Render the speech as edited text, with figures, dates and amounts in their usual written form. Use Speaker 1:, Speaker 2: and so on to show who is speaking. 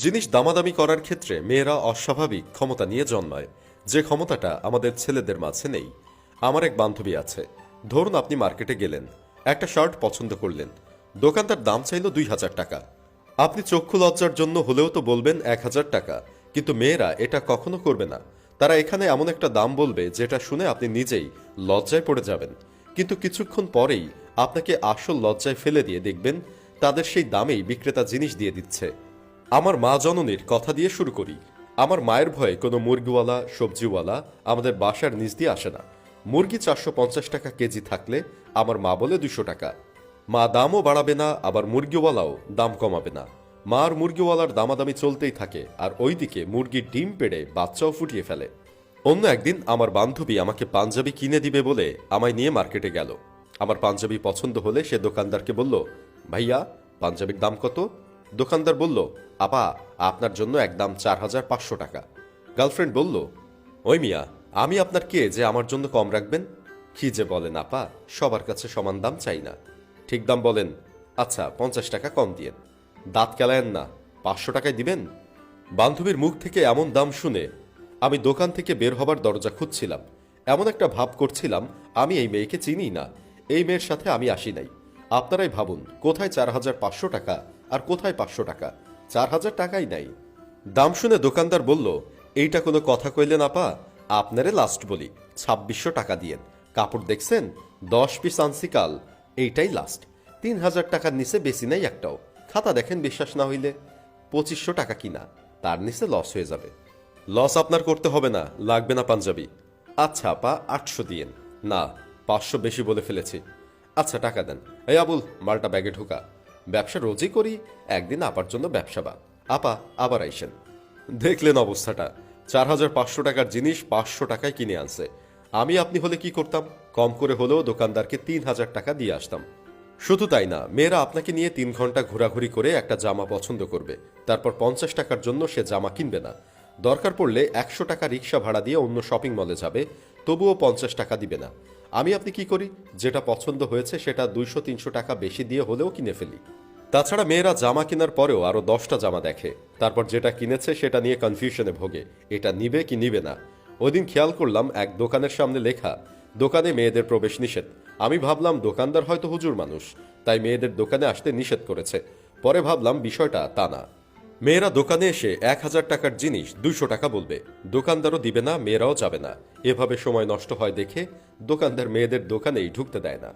Speaker 1: জিনিস দামাদামি করার ক্ষেত্রে মেয়েরা অস্বাভাবিক ক্ষমতা নিয়ে জন্মায়, যে ক্ষমতাটা আমাদের ছেলেদের মাঝে নেই। আমার এক বান্ধবী আছে। ধরুন আপনি মার্কেটে গেলেন, একটা শার্ট পছন্দ করলেন, দোকানদার দাম চাইল 2,000 টাকা। আপনি চক্ষু লজ্জার জন্য হলেও তো বলবেন 1,000 টাকা, কিন্তু মেয়েরা এটা কখনো করবে না। তারা এখানে এমন একটা দাম বলবে যেটা শুনে আপনি নিজেই লজ্জায় পড়ে যাবেন, কিন্তু কিছুক্ষণ পরেই আপনাকে আসল লজ্জায় ফেলে দিয়ে দেখবেন তাদের সেই দামেই বিক্রেতা জিনিস দিয়ে দিচ্ছে। আমার মা জননীর কথা দিয়ে শুরু করি। আমার মায়ের ভয়ে কোনো মুরগিওয়ালা সবজিওয়ালা আমাদের বাসার নিচ দিয়ে আসে না। মুরগি 450 টাকা কেজি থাকলে আমার মা বলে 200 টাকা। মা দামও বাড়াবে না, আবার মুরগিওয়ালাও দাম কমাবে না। মা আর মুরগিওয়ালার দামাদামি চলতেই থাকে, আর ওইদিকে মুরগির ডিম পেড়ে বাচ্চাও ফুটিয়ে ফেলে। অন্য একদিন আমার বান্ধবী আমাকে পাঞ্জাবি কিনে দিবে বলে আমায় নিয়ে মার্কেটে গেল। আমার পাঞ্জাবি পছন্দ হলে সে দোকানদারকে বলল, ভাইয়া পাঞ্জাবির দাম কত? দোকানদার বলল, আপা আপনার জন্য একদম 4,500 টাকা। গার্লফ্রেন্ড বলল, ওই মিয়া, আমি আপনার কে যে আমার জন্য কম রাখবেন? কি যে বলেন আপা, সবার কাছে সমান দাম চাই না। ঠিক দাম বলেন। আচ্ছা 50 টাকা কম দিয়েন। দাঁত কেলায়েন না, 500 টাকায় দিবেন। বান্ধবীর মুখ থেকে এমন দাম শুনে আমি দোকান থেকে বের হবার দরজা খুঁজছিলাম। এমন একটা ভাব করছিলাম আমি এই মেয়েকে চিনি না, এই মেয়ের সাথে আমি আসি নাই। আপনারাই ভাবুন, কোথায় 4,500 টাকা আর কোথায় 500 টাকা? 4,000 টাকাই নাই। দাম শুনে দোকানদার বলল, এইটা কোনো কথা কইলেন আপা? আপনারে লাস্ট বলি, 2,600 টাকা দিয়েন। কাপড় দেখছেন, 10 পিস আনছি কাল, এইটাই লাস্ট। 3,000 টাকার নিচে বেশি নাই একটাও। খাতা দেখেন, বিশ্বাস না হইলে। 2,500 টাকা কিনা, তার নিচে লস হয়ে যাবে। লস আপনার করতে হবে না, লাগবে না পাঞ্জাবি। আচ্ছা আপা 800 দিয়েন। না, 500 বেশি বলে ফেলেছি। আচ্ছা টাকা দেন। এই আবুল, মালটা ব্যাগে ঢোকা। ব্যবসা রোজই করি, একদিন আপার জন্য ব্যবসা বাদ। আপা আবার আইসেন। দেখলেন অবস্থাটা, 4,500 টাকার জিনিস 500 টাকায় কিনে আনছে। আমি আপনি হলে কি করতাম? কম করে হলেও দোকানদারকে 3,000 টাকা দিয়ে আসতাম। শুধু তাই না, মেয়েরা আপনাকে নিয়ে 3 ঘন্টা ঘোরাঘুরি করে একটা জামা পছন্দ করবে, তারপর 50 টাকার জন্য সে জামা কিনবে না। দরকার পড়লে 100 টাকা রিক্সা ভাড়া দিয়ে অন্য শপিং মলে যাবে, তবুও 50 টাকা দিবে না। আমি আপনি কি করি, যেটা পছন্দ হয়েছে সেটা 200-300 টাকা বেশি দিয়ে হলেও কিনে ফেলি। তাছাড়া মেয়েরা জামা কেনার পরেও আরো 10টা জামা দেখে, তারপর যেটা কিনেছে সেটা নিয়ে কনফিউশনে ভোগে, এটা নিবে কি নিবে না। ওইদিন খেয়াল করলাম এক দোকানের সামনে লেখা, দোকানে মেয়েদের প্রবেশ নিষেধ। আমি ভাবলাম দোকানদার হয়তো হুজুর মানুষ, তাই মেয়েদের দোকানে আসতে নিষেধ করেছে। পরে ভাবলাম বিষয়টা তা না। মেয়েরা দোকানে এসে 1,000 টাকার জিনিস 200 টাকা বলবে, দোকানদারও দিবে না, মেয়েরাও যাবে না। এভাবে সময় নষ্ট হয় দেখে দোকানদার মেয়েদের দোকানেই ঢুকতে দেয় না।